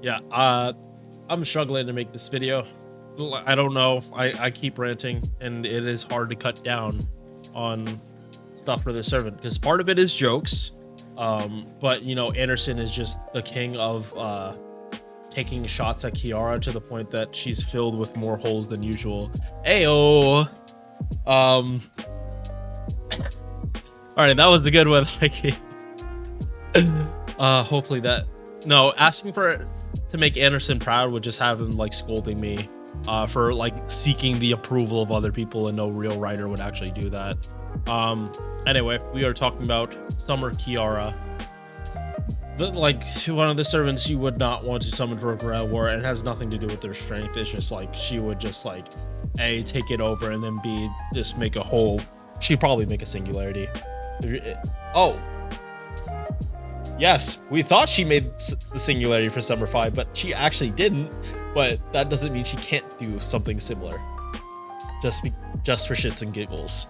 Yeah, I'm struggling to make this video. I don't know. I keep ranting, and it is hard to cut down on stuff for this servant because part of it is jokes. But you know, Anderson is just the king of taking shots at Kiara to the point that she's filled with more holes than usual. Ayo. All right, that was a good one. Hopefully that. No, asking for to make Anderson proud would just have him like scolding me for like seeking the approval of other people, and no real writer would actually do that. Anyway, we are talking about Summer Kiara. Like one of the servants you would not want to summon for a Grail War, and it has nothing to do with their strength. It's just like she would just like A, take it over, and then B, just make a whole. She'd probably make a singularity. Oh. Yes, we thought she made the singularity for Summer 5, but she actually didn't. But that doesn't mean she can't do something similar. Just for shits and giggles.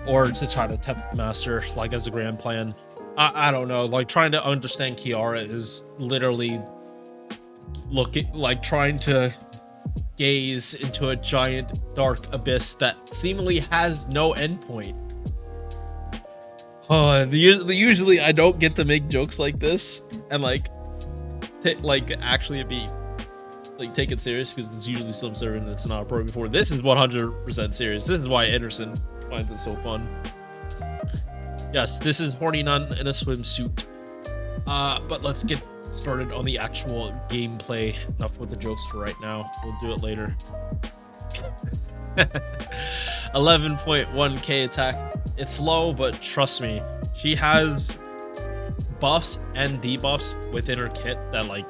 Or to try to tempt the master, like as a grand plan. I don't know, like trying to understand Kiara is literally trying to gaze into a giant dark abyss that seemingly has no endpoint. Oh, usually I don't get to make jokes like this and actually be like take it serious, because there's usually some servant that's not appropriate before. This is 100% serious. This is why Anderson finds it so fun. Yes, this is horny nun in a swimsuit. But let's get started on the actual gameplay. Enough with the jokes for right now. We'll do it later. 11.1k attack. It's low, but trust me, she has buffs and debuffs within her kit that like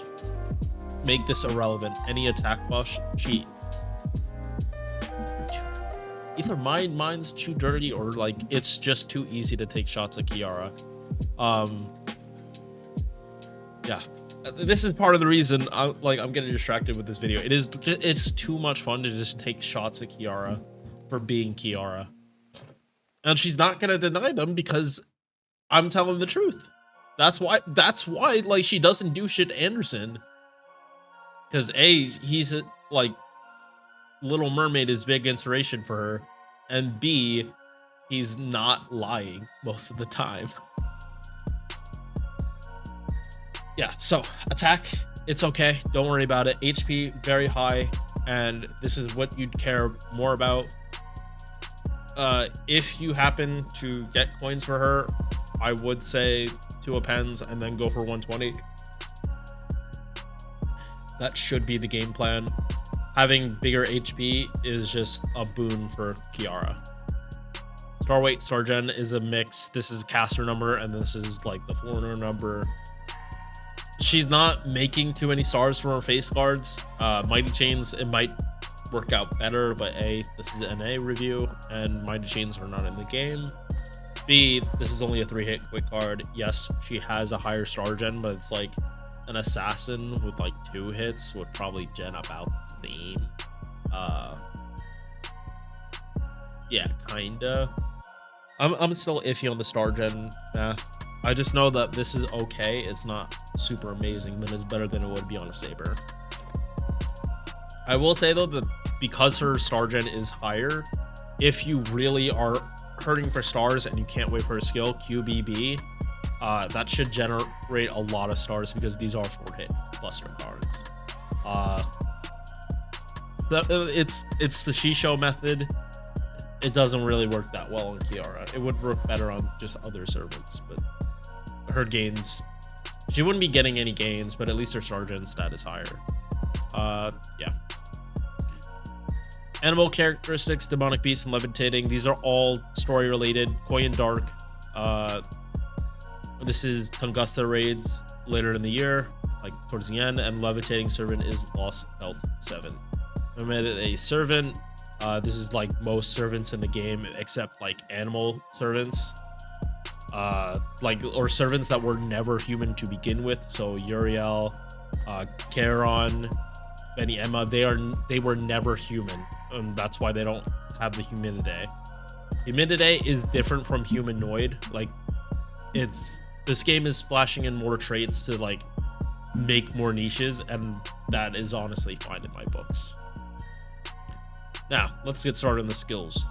make this irrelevant. Any attack buffs, she either mine's too dirty, or like it's just too easy to take shots at Kiara. Yeah, this is part of the reason I'm getting distracted with this video. It's too much fun to just take shots at Kiara for being Kiara, and she's not gonna deny them because I'm telling the truth. That's why like she doesn't do shit to Anderson, because he's like Little Mermaid is big inspiration for her, and B, he's not lying most of the time. Yeah, so attack, it's okay, don't worry about it. HP very high, and this is what you'd care more about. If you happen to get coins for her, I would say 2 appends and then go for 120. That should be the game plan. Having bigger HP is just a boon for Kiara. Star weight, Star gen is a mix. This is caster number, and this is like the foreigner number. She's not making too many stars from her face cards. Mighty Chains, it might work out better, but A, this is an A review, and Mighty Chains are not in the game. B, this is only a 3-hit quick card. Yes, she has a higher star gen, but it's like an assassin with like 2 hits would probably gen about the same. Yeah, kinda. I'm still iffy on the star gen math. I just know that this is okay. It's not super amazing, but it's better than it would be on a saber. I will say though that because her star gen is higher, if you really are hurting for stars and you can't wait for a skill, QBB, that should generate a lot of stars because these are 4-hit cluster cards. It's the Shisho method. It doesn't really work that well on Kiara. It would work better on just other servants, but her gains, she wouldn't be getting any gains, but at least her star gen stat is higher. Yeah. Animal characteristics, demonic beast, and levitating. These are all story related. Koi and Dark. This is Tungusta raids later in the year, like towards the end, and levitating servant is Lost Belt 7. I made it a servant. This is like most servants in the game except like animal servants, or servants that were never human to begin with. So Uriel, Charon, Benny Emma, they were never human, and that's why they don't have the Humanidae. Humanidae is different from humanoid. Like this game is splashing in more traits to like make more niches, and that is honestly fine in my books. Now, let's get started on the skills.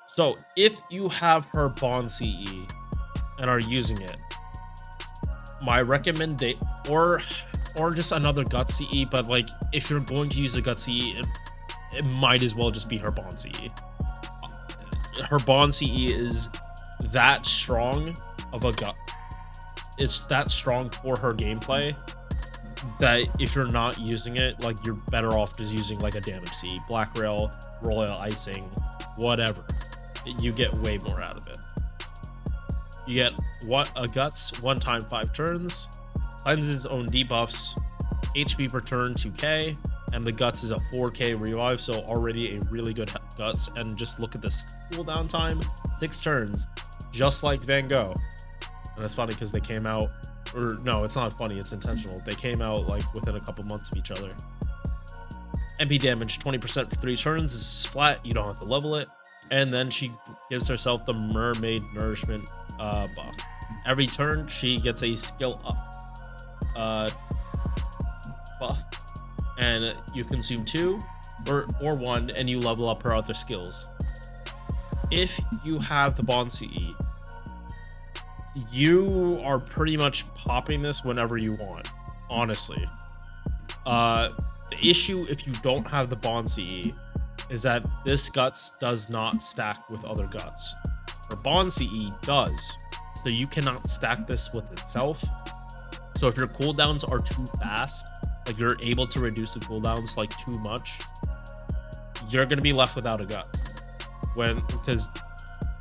So, if you have her Bond CE and are using it, my recommendation, or just another Gut CE, but like if you're going to use a Gut CE, it might as well just be her Bond CE. Her Bond CE is that strong of a gut. It's that strong for her gameplay that if you're not using it, like you're better off just using like a damage CE, Black Rail, Royal Icing, whatever. You get way more out of it. You get a Guts 1 time 5 turns, cleanses own debuffs, HP per turn 2k, and the Guts is a 4k revive, so already a really good Guts. And just look at this cooldown time, 6 turns, just like Van Gogh. And it's funny because they came out, or no, it's not funny, it's intentional. They came out like within a couple months of each other. MP damage 20% for 3 turns. This is flat, you don't have to level it. And then she gives herself the Mermaid Nourishment buff. Every turn she gets a skill up buff, and you consume 2 or 1, and you level up her other skills. If you have the Bond CE, you are pretty much popping this whenever you want, honestly. The issue if you don't have the Bond CE is that this Guts does not stack with other Guts. Her Bond CE does, so you cannot stack this with itself. So if your cooldowns are too fast, like you're able to reduce the cooldowns like too much, you're gonna be left without a Guts. Because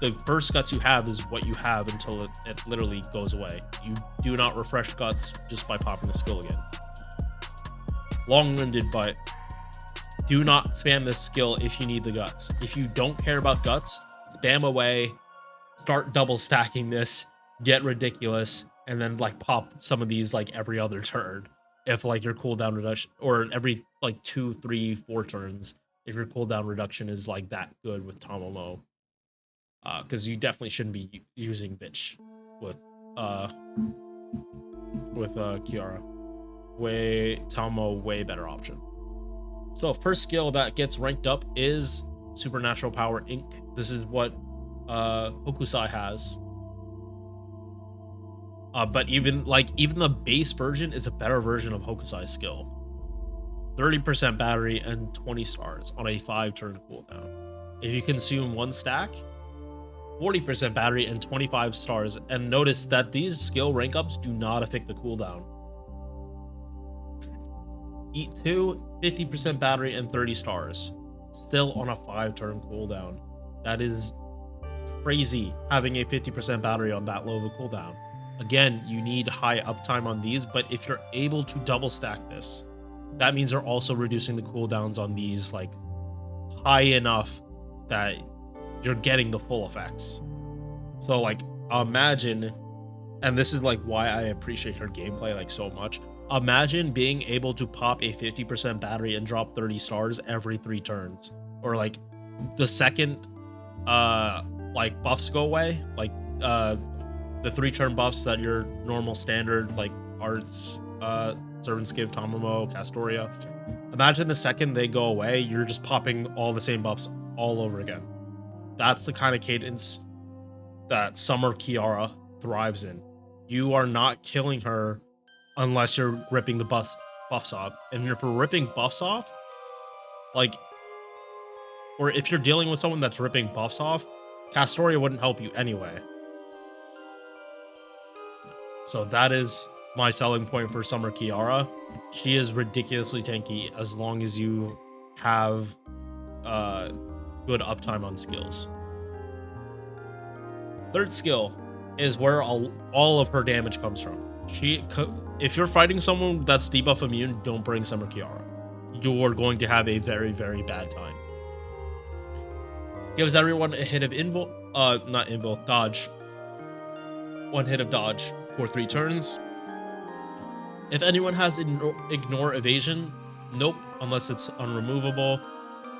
the first Guts you have is what you have until it literally goes away. You do not refresh Guts just by popping the skill again. Long-winded, but do not spam this skill if you need the Guts. If you don't care about Guts, spam away, start double stacking this, get ridiculous, and then like pop some of these like every other turn. If like your cooldown reduction, or every like 2, 3, 4 turns, if your cooldown reduction is like that good with Tomomo. Because you definitely shouldn't be using bitch with Kiara. Tomo way better option. So first skill that gets ranked up is Supernatural Power Inc. This is what Hokusai has. But even the base version is a better version of Hokusai's skill. 30% battery and 20 stars on a 5-turn cooldown. If you consume 1 stack, 40% battery and 25 stars. And notice that these skill rank ups do not affect the cooldown. Eat 2, 50% battery and 30 stars. Still on a 5-turn cooldown. That is crazy, having a 50% battery on that low of a cooldown. Again, you need high uptime on these, but if you're able to double stack this, that means you're also reducing the cooldowns on these like high enough that you're getting the full effects. So like imagine, and this is like why I appreciate her gameplay like so much. Imagine being able to pop a 50% battery and drop 30 stars every 3 turns, or like the second like buffs go away, like the 3-turn buffs that your normal standard like arts, servants give, Tomomo, Castoria. Imagine the second they go away, you're just popping all the same buffs all over again. That's the kind of cadence that Summer Kiara thrives in. You are not killing her unless you're ripping the buffs off. And if you're ripping buffs off, like, or if you're dealing with someone that's ripping buffs off, Castoria wouldn't help you anyway. So that is my selling point for Summer Kiara. She is ridiculously tanky as long as you have good uptime on skills. Third skill is where all of her damage comes from. If you're fighting someone that's debuff immune, don't bring Summer Kiara. You're going to have a very, very bad time. Gives everyone a hit of dodge. 1 hit of dodge for 3 turns. If anyone has ignore evasion, nope, unless it's unremovable.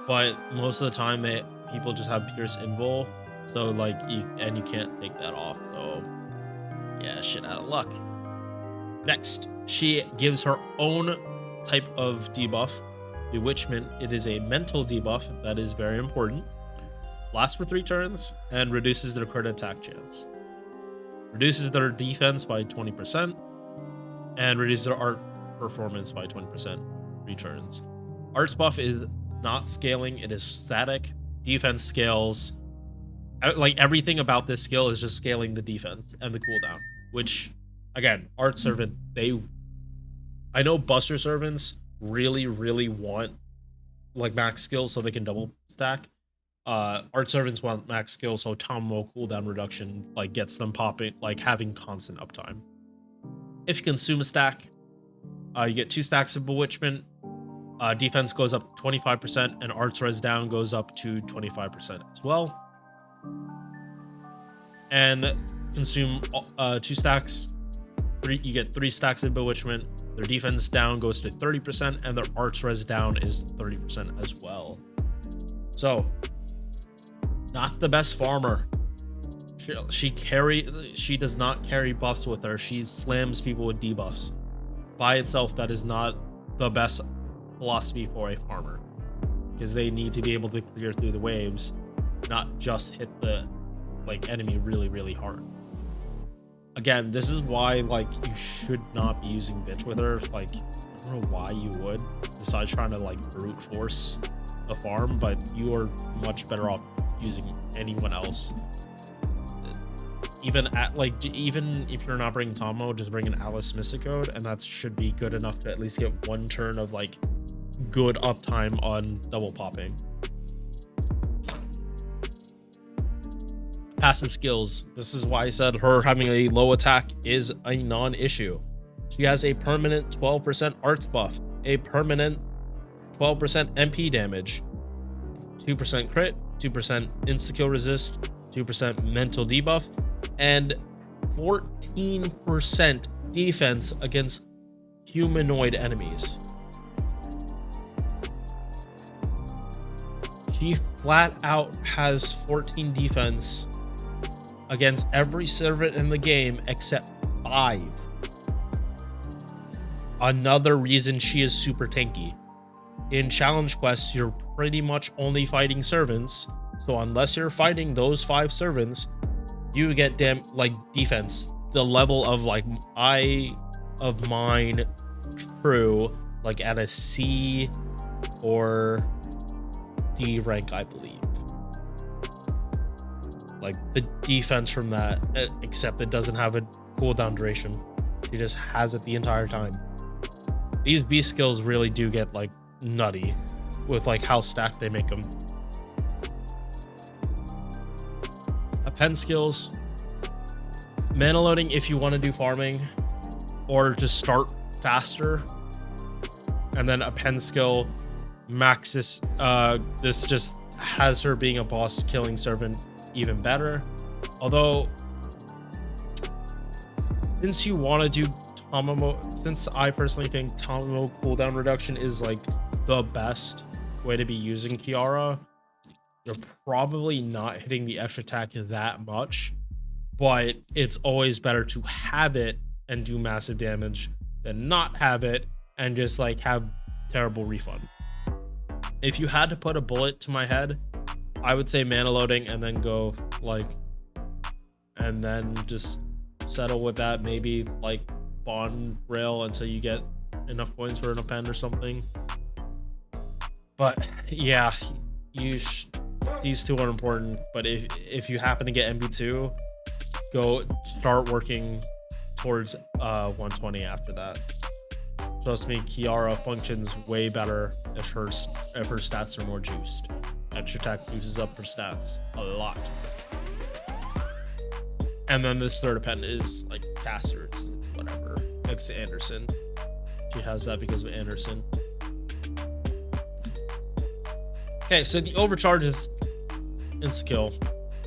But most of the time, people just have pierce invul, so like you can't take that off. So yeah, shit out of luck. Next, She gives her own type of debuff, Bewitchment. It is a mental debuff that is very important. Lasts for 3 turns and reduces their crit attack chance. Reduces their defense by 20% and reduces their art performance by 20%. 3 turns. Arts buff is not scaling, it is static. Defense scales. Like everything about this skill is just scaling the defense and the cooldown, which again, Art Servant, I know Buster Servants really want like max skills so they can double stack. Art Servants want max skills so Tommo cooldown reduction like gets them popping, like having constant uptime. If you consume a stack, you get 2 stacks of Bewitchment. Defense goes up 25% and Arts Res down goes up to 25% as well. And consume 2 stacks. You get 3 stacks of Bewitchment. Their defense down goes to 30% and their Arts Res down is 30% as well. So, not the best farmer. She does not carry buffs with her. She slams people with debuffs. By itself, that is not the best philosophy for a farmer, because they need to be able to clear through the waves, not just hit the like enemy really hard. Again, this is why like you should not be using bitch with her. Like, I don't know why you would, besides trying to like brute force a farm, but you are much better off using anyone else. Even if you're not bringing Tommo, just bring an Alice Mystic Code, and that should be good enough to at least get 1 turn of like good uptime on double popping. Passive skills. This is why I said her having a low attack is a non-issue. She has a permanent 12% arts buff, a permanent 12% MP damage, 2% crit, 2% insta-kill resist, 2% mental debuff, and 14% defense against humanoid enemies. She flat out has 14 defense against every servant in the game except 5. Another reason she is super tanky. In challenge quests, you're pretty much only fighting servants, so unless you're fighting those 5 servants, you get defense. The level of like Eye of Mine True, like at a C or D rank, I believe. Like the defense from that, except it doesn't have a cooldown duration. She just has it the entire time. These beast skills really do get like nutty with like how stacked they make them. Append skills. Mana loading if you want to do farming or just start faster. And then append skill maxes. This just has her being a boss killing servant even better. Although, since you want to do Tommo, since I personally think Tommo cooldown reduction is like the best way to be using Kiara, you're probably not hitting the extra attack that much, but it's always better to have it and do massive damage than not have it and just like have terrible refund. If you had to put a bullet to my head, I would say mana loading and then go like, and then just settle with that. Maybe like bond rail until you get enough coins for an append or something. But yeah, these 2 are important. But if you happen to get MB2, go start working towards 120 after that. Trust me, Kiara functions way better if her stats are more juiced. Extra attack booses up her stats a lot. And then this third append is like caster, it's whatever. It's Anderson. She has that because of Anderson. Okay, so the overcharge is insta-kill.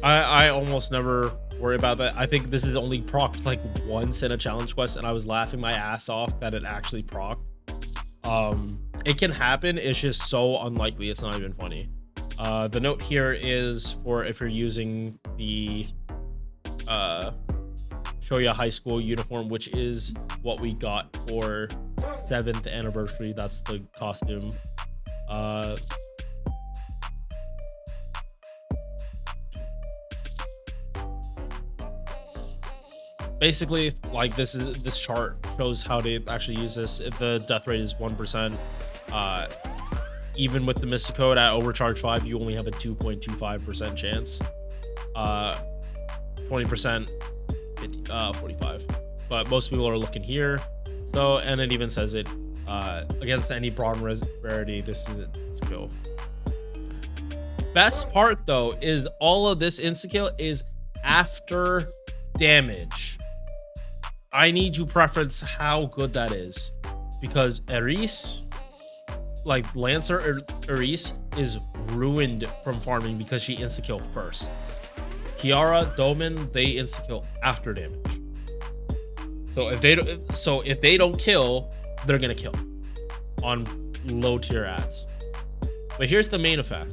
I almost never worry about that. I think this is only procced like once in a challenge quest, and I was laughing my ass off that it actually procced. It can happen, it's just so unlikely, it's not even funny. The note here is for if you're using the show you a high school uniform, which is what we got for 7th anniversary. That's the costume. Basically, like this chart shows how to actually use this. If the death rate is 1%, even with the Mystic Code at overcharge 5, you only have a 2.25% chance. 20%, 45. But most people are looking here. So, and it even says it against any broad rarity. This is it. Let's go. Best part though is all of this insta-kill is after damage. I need to preference how good that is, because Eris, like Lancer Eris, is ruined from farming because she insta-kill first. Kiara, Doman, they insta-kill after damage. So if they don't kill, they're gonna kill on low tier ads. But here's the main effect: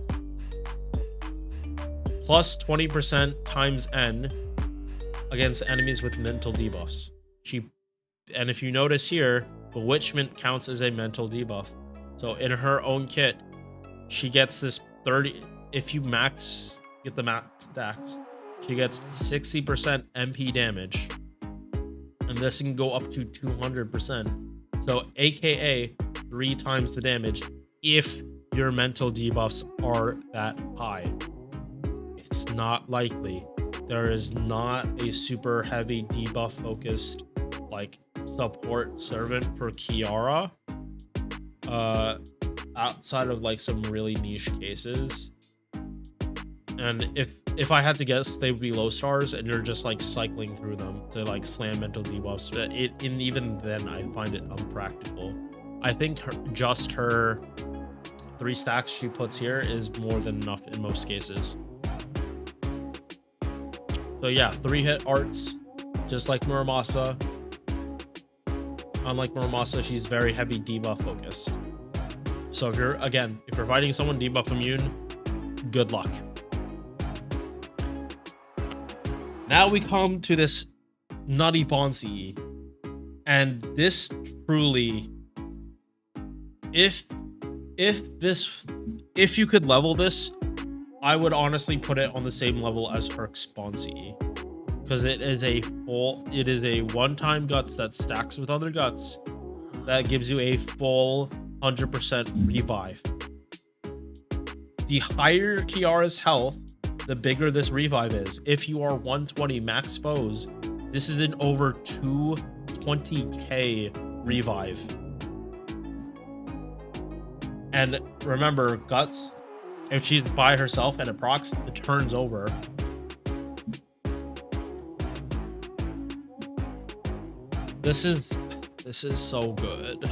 plus 20% times N against enemies with mental debuffs. And if you notice here, Bewitchment counts as a mental debuff. So in her own kit, she gets this 30. If you get the max stacks, she gets 60% MP damage, and this can go up to 200%. So AKA 3 times the damage if your mental debuffs are that high. It's not likely. There is not a super heavy debuff focused like support servant for Kiara, outside of like some really niche cases. And if I had to guess, they would be low stars, and you're just like cycling through them to like slam mental debuffs. But even then, I find it unpractical. I think just her 3 stacks she puts here is more than enough in most cases. So yeah, 3-hit arts, just like Muramasa. Unlike Muramasa, she's very heavy debuff focused. So if you're fighting someone debuff immune, good luck. Now we come to this nutty Bonsi, and this truly, if you could level this, I would honestly put it on the same level as Herc's Bonsi, because it is a one-time guts that stacks with other guts that gives you a full 100% revive. The higher Kiara's health, the bigger this revive is. If you are 120 max foes, this is an over 220k revive. And remember, guts, if she's by herself and it procs, it turns over. This is so good.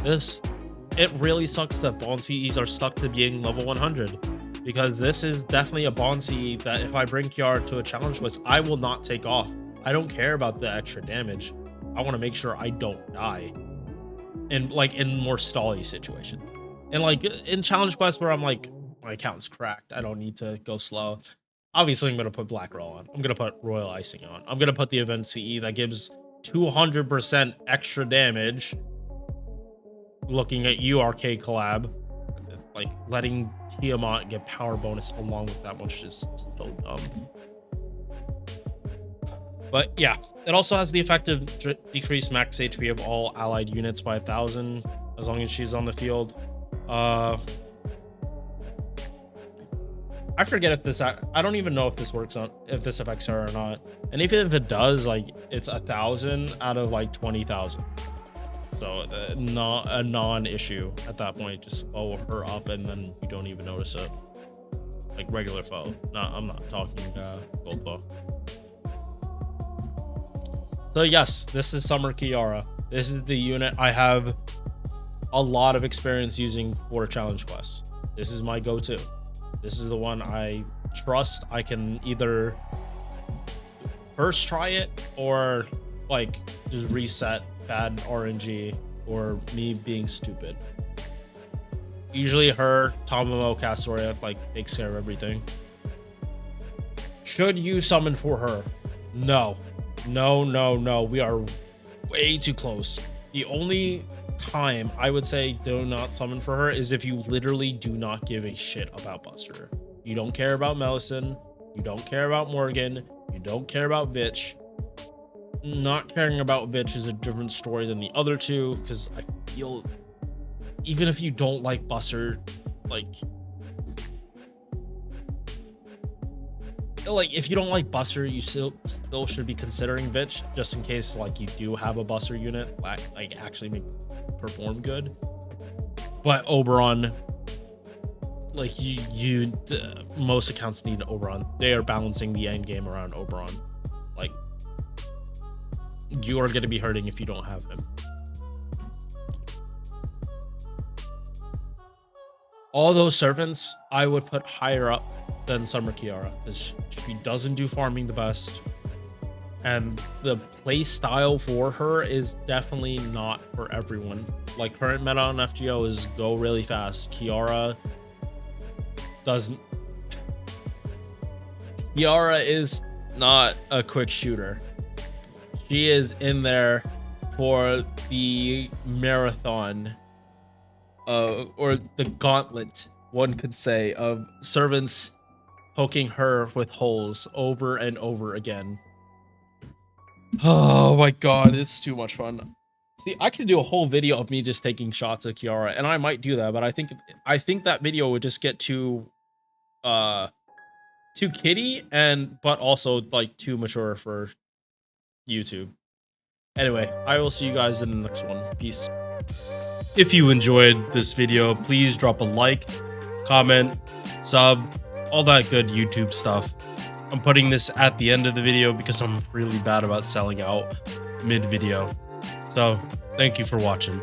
It really sucks that Bonsi's are stuck to being level 100, because this is definitely a Bonsi that if I bring Kiara to a challenge quest, I will not take off. I don't care about the extra damage. I want to make sure I don't die. And like in more stally situations. And like in challenge quests where I'm like, my account's cracked, I don't need to go slow. Obviously, I'm going to put Black Roll on. I'm going to put Royal Icing on. I'm going to put the event CE that gives 200% extra damage. Looking at you, Arcade Collab. Like, letting Tiamat get power bonus along with that, which is so dumb. But yeah, it also has the effect of decrease max HP of all allied units by 1,000 as long as she's on the field. I forget if this, I don't even know if this works on, if this affects her or not. And even if it does, like, it's 1,000 out of like 20,000. So not a non-issue at that point. Just follow her up and then you don't even notice it. Like regular foe. No, I'm not talking gold foe. So yes, this is Summer Kiara. This is the unit I have a lot of experience using for challenge quests. This is my go-to. This is the one I trust. I can either first try it or like just reset bad RNG or me being stupid. Usually her Tamamo Castoria like takes care of everything. Should you summon for her? No, no, no, no. We are way too close. The only time I would say do not summon for her is if you literally do not give a shit about Buster. You don't care about Mellison. You don't care about Morgan. You don't care about Vitch. Not caring about Vitch is a different story than the other two, because I feel even if you don't like Buster, like if you don't like Buster, you still should be considering Vitch, just in case like you do have a Buster unit like actually perform good. But Oberon, like most accounts need Oberon. They are balancing the end game around Oberon. Like, you are going to be hurting if you don't have him. All those servants I would put higher up than Summer Kiara, because she doesn't do farming the best, and the play style for her is definitely not for everyone. Like, current meta on FGO is go really fast. Kiara is not a quick shooter. She is in there for the marathon, or the gauntlet, one could say, of servants poking her with holes over and over again. Oh my god, it's too much fun. See, I could do a whole video of me just taking shots at Kiara, and I might do that, but I think that video would just get too kiddie, but also like too mature for YouTube. Anyway, I will see you guys in the next one. Peace. If you enjoyed this video, please drop a like, comment, sub, all that good YouTube stuff. I'm putting this at the end of the video because I'm really bad about selling out mid-video. So, thank you for watching.